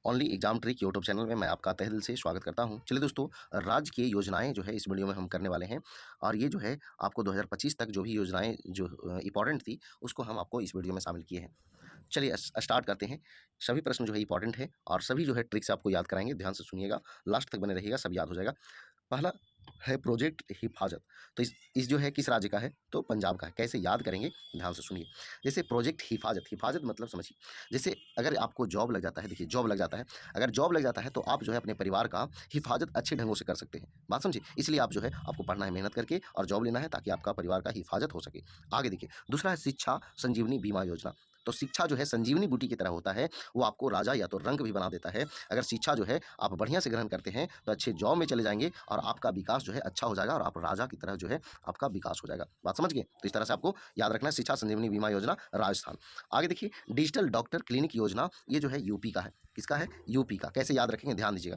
Only exam trick YouTube channel में मैं आपका तहे दिल से स्वागत करता हूं। चलिए दोस्तों, राज्य की योजनाएं जो है इस वीडियो में हम करने वाले हैं और ये जो है आपको 2025 तक जो भी योजनाएं जो इंपॉर्टेंट थी उसको हम आपको इस वीडियो में शामिल किए हैं। चलिए स्टार्ट करते हैं। सभी प्रश्न जो है इंपॉर्टेंट है और सभी जो है ट्रिक से आपको याद कराएंगे। ध्यान से सुनिएगा, लास्ट तक बने रहिएगा, सब याद हो जाएगा। पहला है प्रोजेक्ट हिफाजत। तो इस जो है किस राज्य का है? तो पंजाब का है। कैसे याद करेंगे? ध्यान से सुनिए। जैसे प्रोजेक्ट हिफाजत, हिफाजत मतलब समझिए, जैसे अगर आपको जॉब लग जाता है, देखिए जॉब लग जाता है, अगर जॉब लग जाता है तो आप जो है अपने परिवार का हिफाजत अच्छे ढंगों से कर सकते हैं। बात समझिए, इसलिए आप जो है आपको पढ़ना है मेहनत करके और जॉब लेना है ताकि आपका परिवार का हिफाजत हो सके। आगे देखिए, दूसरा है शिक्षा संजीवनी बीमा योजना। तो शिक्षा जो है संजीवनी बूटी की तरह होता है, वो आपको राजा या तो रंक भी बना देता है। अगर शिक्षा जो है आप बढ़िया से ग्रहण करते हैं तो अच्छे जॉब में चले जाएंगे और आपका विकास जो है अच्छा हो जाएगा और आप राजा की तरह जो है आपका विकास हो जाएगा। बात समझ गए? तो इस तरह से आपको याद रखना है, शिक्षा संजीवनी बीमा योजना राजस्थान। आगे देखिए, डिजिटल डॉक्टर क्लिनिक योजना, ये जो है यूपी का है। किसका है? यूपी का। कैसे याद रखेंगे? ध्यान दीजिएगा।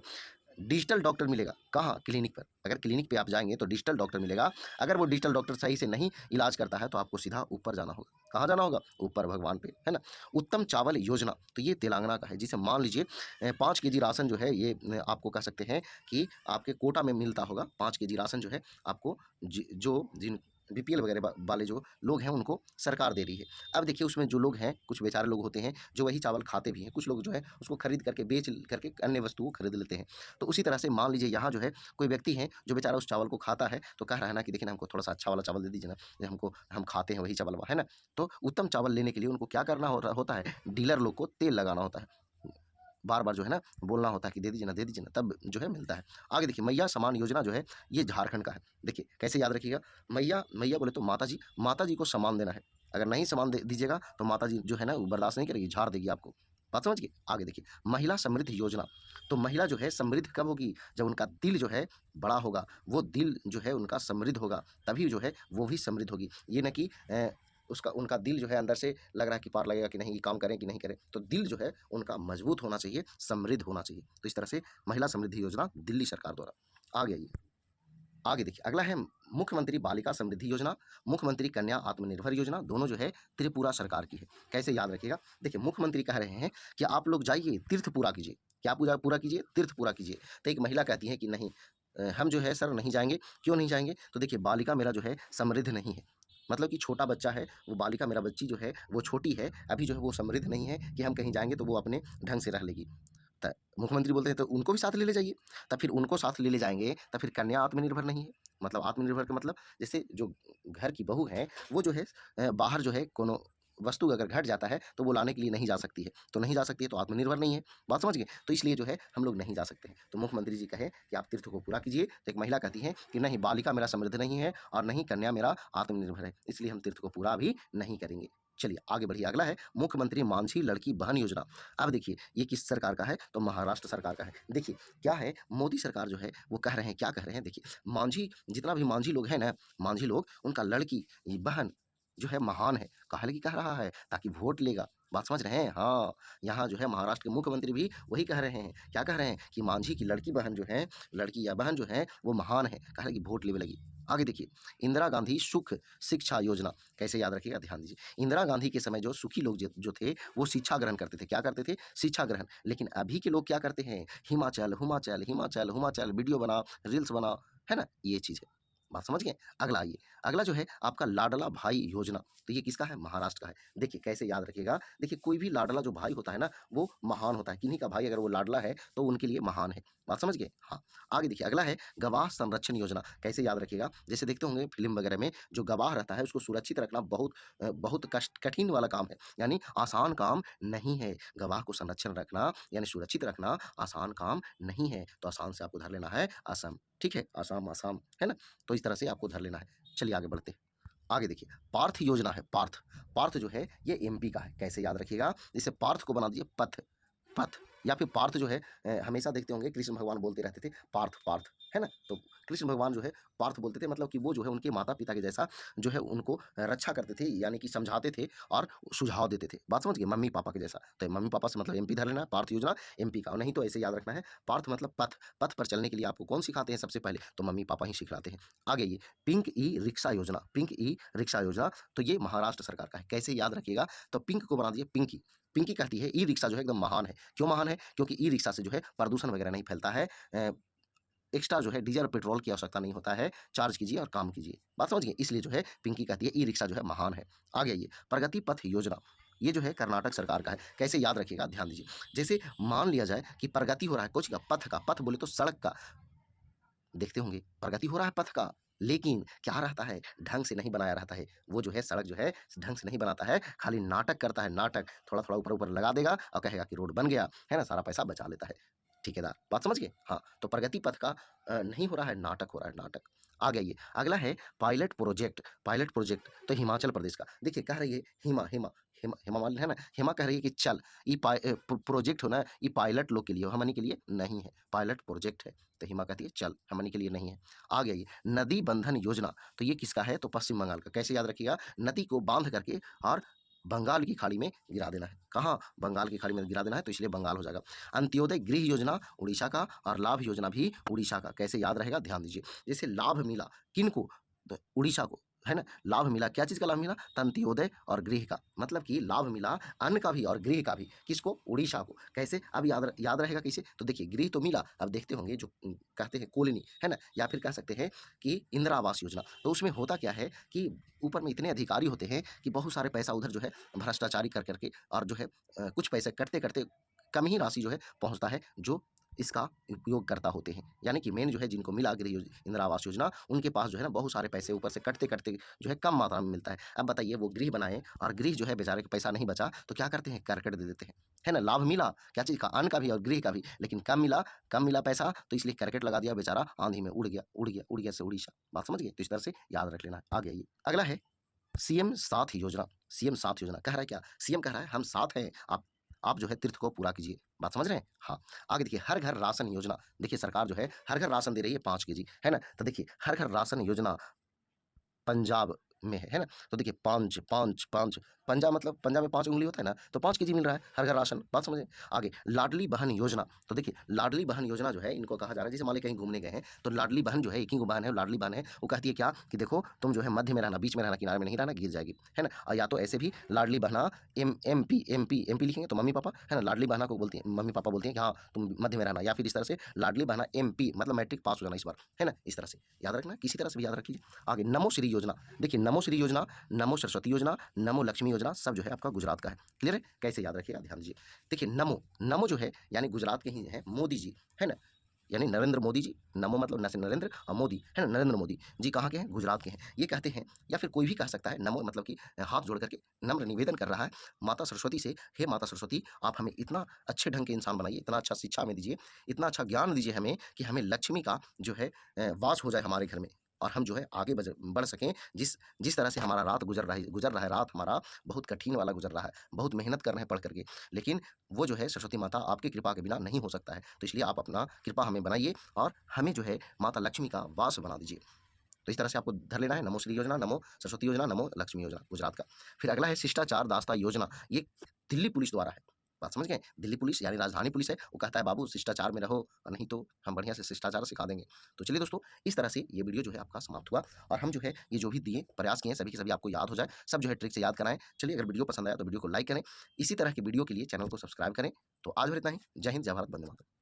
डिजिटल डॉक्टर मिलेगा कहाँ? क्लिनिक पर। अगर क्लिनिक पे आप जाएंगे तो डिजिटल डॉक्टर मिलेगा। अगर वो डिजिटल डॉक्टर सही से नहीं इलाज करता है तो आपको सीधा ऊपर जाना होगा। कहाँ जाना होगा? ऊपर, भगवान पे, है ना। उत्तम चावल योजना, तो ये तेलंगाना का है। जिसे मान लीजिए 5 kg राशन जो है ये आपको कह सकते हैं कि आपके कोटा में मिलता होगा। 5 kg राशन जो है आपको जो जिन बीपीएल वगैरह वाले जो लोग हैं उनको सरकार दे रही है। अब देखिए उसमें जो लोग हैं, कुछ बेचारे लोग होते हैं जो वही चावल खाते भी हैं, कुछ लोग जो है उसको खरीद करके बेच करके अन्य वस्तुओं खरीद लेते हैं। तो उसी तरह से मान लीजिए यहाँ जो है कोई व्यक्ति है जो बेचारा उस चावल को खाता है, तो कह रहा है ना कि देखिए ना हमको थोड़ा सा अच्छा वाला चावल दे दीजिए ना, ये हमको हम खाते हैं वही चावल, है ना। तो उत्तम चावल लेने के लिए उनको क्या करना होता है? डीलर लोग को तेल लगाना होता है, बार बार जो है ना बोलना होता है कि दे दीजिए ना, दे दीजिए ना, तब जो है मिलता है। आगे देखिए, मैया समान योजना जो है ये झारखंड का है। देखिए कैसे याद रखिएगा, मैया मैया बोले तो माता जी, माता जी को सम्मान देना है। अगर नहीं सम्मान दीजिएगा तो माता जी जो है ना वो बर्दाश्त नहीं करेगी, झाड़ देगी आपको। बात समझ गए? आगे देखिए, महिला समृद्धि योजना। तो महिला जो है समृद्ध कब होगी? जब उनका दिल जो है बड़ा होगा, वो दिल जो है उनका समृद्ध होगा, तभी जो है वो भी समृद्ध होगी। ये न कि उसका उनका दिल जो है अंदर से लग रहा है कि पार लगेगा कि नहीं, ये काम करें कि नहीं करें। तो दिल जो है उनका मजबूत होना चाहिए, समृद्ध होना चाहिए। तो इस तरह से महिला समृद्धि योजना दिल्ली सरकार द्वारा। आगे आइए, आगे देखिए, अगला है मुख्यमंत्री बालिका समृद्धि योजना, मुख्यमंत्री कन्या आत्मनिर्भर योजना। दोनों जो है त्रिपुरा सरकार की है। कैसे याद रखिएगा? देखिए मुख्यमंत्री कह रहे हैं कि आप लोग जाइए तीर्थ पूरा कीजिए। क्या पूरा पूरा कीजिए? तीर्थ पूरा कीजिए। तो एक महिला कहती है कि नहीं, हम जो है सर नहीं जाएंगे। क्यों नहीं जाएंगे? तो देखिए बालिका मेरा जो है समृद्ध नहीं है, मतलब कि छोटा बच्चा है, वो बालिका मेरा बच्ची जो है वो छोटी है, अभी जो है वो समृद्ध नहीं है कि हम कहीं जाएंगे तो वो अपने ढंग से रह लेगी। त मुख्यमंत्री बोलते हैं तो उनको भी साथ ले जाइए। तब फिर उनको साथ ले जाएंगे तब फिर कन्या आत्मनिर्भर नहीं है। मतलब आत्मनिर्भर का मतलब जैसे जो घर की बहू है वो जो है बाहर जो है कोनो वस्तु अगर घट जाता है तो वो लाने के लिए नहीं जा सकती है, तो नहीं जा सकती है तो आत्मनिर्भर नहीं है। बात समझ गए? तो इसलिए जो है हम लोग नहीं जा सकते हैं। तो मुख्यमंत्री जी कहे कि आप तीर्थ को पूरा कीजिए, तो एक महिला कहती है कि नहीं, बालिका मेरा समृद्ध नहीं है और नहीं कन्या मेरा आत्मनिर्भर है, इसलिए हम तीर्थ को पूरा भी नहीं करेंगे। चलिए आगे बढ़िए, अगला है मुख्यमंत्री मांझी लड़की बहन योजना। अब देखिए ये किस सरकार का है? तो महाराष्ट्र सरकार का है। देखिए क्या है, मोदी सरकार जो है वो कह रहे हैं, क्या कह रहे हैं? देखिए मांझी, जितना भी मांझी लोग हैं ना, मांझी लोग, उनका लड़की बहन जो है महान है। काहे की कह रहा है? ताकि वोट लेगा। बात समझ रहे हैं? हाँ, यहाँ जो है महाराष्ट्र के मुख्यमंत्री भी वही कह रहे हैं। क्या कह रहे हैं? कि मांझी की लड़की बहन जो है, लड़की या बहन जो है वो महान है, काहे की वोट लेवे लगी। आगे देखिए, इंदिरा गांधी सुख शिक्षा योजना। कैसे याद रखिएगा? ध्यान दीजिए। इंदिरा गांधी के समय जो सुखी लोग जो थे वो शिक्षा ग्रहण करते थे। क्या करते थे? शिक्षा ग्रहण। लेकिन अभी के लोग क्या करते हैं? हिमाचल हिमाचल हिमाचल हिमाचल, वीडियो बना, रील्स बना, है ना, ये चीज़ है। बात समझ गए? अगला आइए, अगला जो है आपका लाडला भाई योजना। तो ये किसका है? महाराष्ट्र का है। देखिए कैसे याद रखिएगा, देखिए कोई भी लाडला जो भाई होता है ना वो महान होता है। किन्हीं का भाई अगर वो लाडला है तो उनके लिए महान है। बात समझ गए? हाँ। आगे देखिए, अगला है गवाह संरक्षण योजना। कैसे याद रखिएगा? जैसे देखते होंगे फिल्म वगैरह में जो गवाह रहता है उसको सुरक्षित रखना बहुत कष्ट कठिन वाला काम है, यानी आसान काम नहीं है। गवाह को संरक्षण रखना यानी सुरक्षित रखना आसान काम नहीं है। तो आसान से आपको धर लेना है असम। ठीक है, आसाम आसाम, है ना। तो इस तरह से आपको धर लेना है। चलिए आगे बढ़ते हैं। आगे देखिए, पार्थ योजना है। पार्थ, पार्थ जो है ये एमपी का है। कैसे याद रखिएगा? जैसे पार्थ को बना दीजिए पथ, पथ, या फिर पार्थ जो है हमेशा देखते होंगे कृष्ण भगवान बोलते रहते थे पार्थ पार्थ, है ना। तो कृष्ण भगवान जो है पार्थ बोलते थे, मतलब कि वो जो है उनके माता पिता के जैसा जो है उनको रक्षा करते थे, यानी कि समझाते थे और सुझाव देते थे। बात समझ गए? मम्मी पापा के जैसा। तो मम्मी पापा से मतलब एमपी धर लेना है, पार्थ योजना एमपी का। और नहीं तो ऐसे याद रखना है, पार्थ मतलब पथ। पथ पर चलने के लिए आपको कौन सिखाते हैं सबसे पहले? तो मम्मी पापा ही सिखलाते हैं। आगे ये पिंक ई रिक्शा योजना, पिंक ई रिक्शा योजना, तो ये महाराष्ट्र सरकार का है। कैसे याद रखिएगा? तो पिंक को बना दिए पिंकी। पिंकी कहती है ई रिक्शा जो है एकदम महान है। क्यों महान है? महान है क्योंकि ई रिक्शा से जो है प्रदूषण वगैरह नहीं फैलता है। एक्स्ट्रा जो है डीजल और पेट्रोल की आवश्यकता नहीं होता है। चार्ज कीजिए और काम कीजिए। बात समझ गए? इसलिए जो है पिंकी कहती है ई रिक्शा जो है महान है। आगे आइए, प्रगति पथ योजना, ये जो है कर्नाटक सरकार का है। कैसे याद रखिएगा, ध्यान दीजिए। जैसे मान लिया जाए कि प्रगति हो रहा है कुछ का, पथ का, पथ बोले तो सड़क का, देखते होंगे प्रगति हो रहा है पथ का, लेकिन क्या रहता है, ढंग से नहीं बनाया रहता है। वो जो है सड़क जो है ढंग से नहीं बनाता है, खाली नाटक करता है। नाटक थोड़ा थोड़ा ऊपर ऊपर लगा देगा और कहेगा कि रोड बन गया है ना, सारा पैसा बचा लेता है ठेकेदार। बात समझ गए? हाँ, तो प्रगति पथ का नहीं हो रहा है, नाटक हो रहा है, नाटक। आ गया, ये अगला है पायलट प्रोजेक्ट। पायलट प्रोजेक्ट तो हिमाचल प्रदेश का, देखिए कह रही है हिमा हिमा हिमा हिमा मालिनी है ना, हिमा कह रही है कि चल ये प्रोजेक्ट हो ना, ये पायलट लोग के लिए हो, हमनी के लिए नहीं है। पायलट प्रोजेक्ट है तो हिमा कहती है चल, हमनी के लिए नहीं है। आ गया ये नदी बंधन योजना, तो ये किसका है, तो पश्चिम बंगाल का। कैसे याद रखिएगा, नदी को बांध करके और बंगाल की खाड़ी में गिरा देना है। कहाँ, बंगाल की खाड़ी में गिरा देना है, तो इसलिए बंगाल हो जाएगा। अंत्योदय गृह योजना उड़ीसा का और लाभ योजना भी उड़ीसा का। कैसे याद रहेगा, ध्यान दीजिए। जैसे लाभ मिला किनको, तो उड़ीसा को, है ना। लाभ मिला, क्या चीज़ का लाभ मिला, अंत्योदय और गृह का, मतलब कि लाभ मिला अन्न का भी और गृह का भी। किसको, उड़ीसा को। कैसे, अब याद रहेगा कैसे, तो देखिए गृह तो मिला, अब देखते होंगे जो कहते हैं कॉलोनी, है ना, या फिर कह सकते हैं कि इंदिरा आवास योजना। तो उसमें होता क्या है कि ऊपर में इतने अधिकारी होते हैं कि बहुत सारे पैसा उधर जो है भ्रष्टाचारी कर करके, और जो है कुछ पैसे करते करते कम ही राशि जो है पहुंचता है जो इसका उपयोगकर्ता होते हैं। यानी कि मेन जो है जिनको मिला गृह इंदिरा आवास योजना, उनके पास जो है ना बहुत सारे पैसे ऊपर से कटते कटते जो है कम मात्रा में मिलता है। अब बताइए वो गृह बनाए और गृह जो है बेचारे के पैसा नहीं बचा तो क्या करते हैं, करकट दे देते हैं, है ना। लाभ मिला क्या चीज़ का, अन्न का भी और गृह का भी, लेकिन कम मिला पैसा, तो इसलिए करकट लगा दिया, बेचारा आंधी में उड़ गया उड़ गया उड़ गया से उड़ीसा। बात समझ गए? तो इस तरह से याद रख लेना है। आ गया ये अगला है सीएम साथ योजना। सीएम साथ योजना कह रहा है क्या, सीएम कह रहा है हम साथ हैं, आप जो है तीर्थ को पूरा कीजिए। बात समझ रहे हैं? हाँ। आगे देखिए हर घर राशन योजना, देखिए सरकार जो है हर घर राशन दे रही है 5 केजी, है ना। तो देखिए हर घर राशन योजना पंजाब में है ना। तो देखिए 5 5 5, पंजाब मतलब पंजाब में 5 उंगली होता है ना, तो 5 केजी मिल रहा है हर घर राशन। बात समझे? आगे लाडली बहन योजना, तो देखिए लाडली बहन योजना जो है इनको कहा जा रहा है, जैसे मान लीजिए कहीं घूमने गए हैं तो लाडली बहन जो है, एक ही बहन है लाडली बहन है, वो कहती है क्या कि देखो तुम जो है मध्य में रहना, बीच में रहना, किनारे में नहीं रहना, गिर जाएगी, है ना। और या तो ऐसे भी लाडली बहना एम पी लिखेंगे तो मम्मी पापा, है ना, लाडली बहना को बोलती है, मम्मी पापा बोलते हैं कि हाँ तुम मध्य में रहना, या फिर इस तरह से लाडली बहना MP मतलब मैट्रिक पास हो जाना इस बार, है ना। इस तरह से याद रखना, किसी तरह से भी याद रखिए। आगे नमो श्री योजना, देखिए नमो श्री योजना, नमो सरस्वती योजना, नमो लक्ष्मी योजना, सब जो है आपका गुजरात का है। क्लियर है? कैसे याद रखिएगा, ध्यान दीजिए। देखिए नमो, नमो जो है यानी गुजरात के ही हैं मोदी जी, है ना, यानी नरेंद्र मोदी जी। नमो मतलब न से नरेंद्र और मोदी, है ना, नरेंद्र मोदी जी कहाँ के हैं, गुजरात के हैं। ये कहते हैं, या फिर कोई भी कह सकता है नमो मतलब कि हाथ जोड़ करके नम्र निवेदन कर रहा है माता सरस्वती से, हे माता सरस्वती आप हमें इतना अच्छे ढंग के इंसान बनाइए, इतना अच्छा शिक्षा हमें दीजिए, इतना अच्छा ज्ञान दीजिए हमें कि हमें लक्ष्मी का जो है वास हो जाए हमारे घर में, और हम जो है आगे बढ़ सकें। जिस जिस तरह से हमारा रात गुजर रहा है, रात हमारा बहुत कठिन वाला गुजर रहा है, बहुत मेहनत कर रहे हैं पढ़ करके, लेकिन वो जो है सरस्वती माता आपकी कृपा के बिना नहीं हो सकता है। तो इसलिए आप अपना कृपा हमें बनाइए और हमें जो है माता लक्ष्मी का वास बना दीजिए। तो इस तरह से आपको धर लेना है, नमो श्री योजना, नमो सरस्वती योजना, नमो लक्ष्मी योजना, गुजरात का। फिर अगला है शिष्टाचार दास्ता योजना, ये दिल्ली पुलिस द्वारा है। बात समझ गए? दिल्ली पुलिस यानी राजधानी पुलिस है, वो कहता है बाबू शिष्टाचार में रहो, नहीं तो हम बढ़िया से शिष्टाचार सिखा देंगे। तो चलिए दोस्तों, इस तरह से ये वीडियो जो है आपका समाप्त हुआ, और हम जो है ये जो भी दिए प्रयास किए सभी के सभी आपको याद हो जाए, सब जो है ट्रिक से याद कराएं। चलिए अगर वीडियो पसंद आया तो वीडियो को लाइक करें, इसी तरह की वीडियो के लिए चैनल को सब्सक्राइब करें। तो आज भर इतना ही। जय हिंद, जय भारत, वंदे मातरम।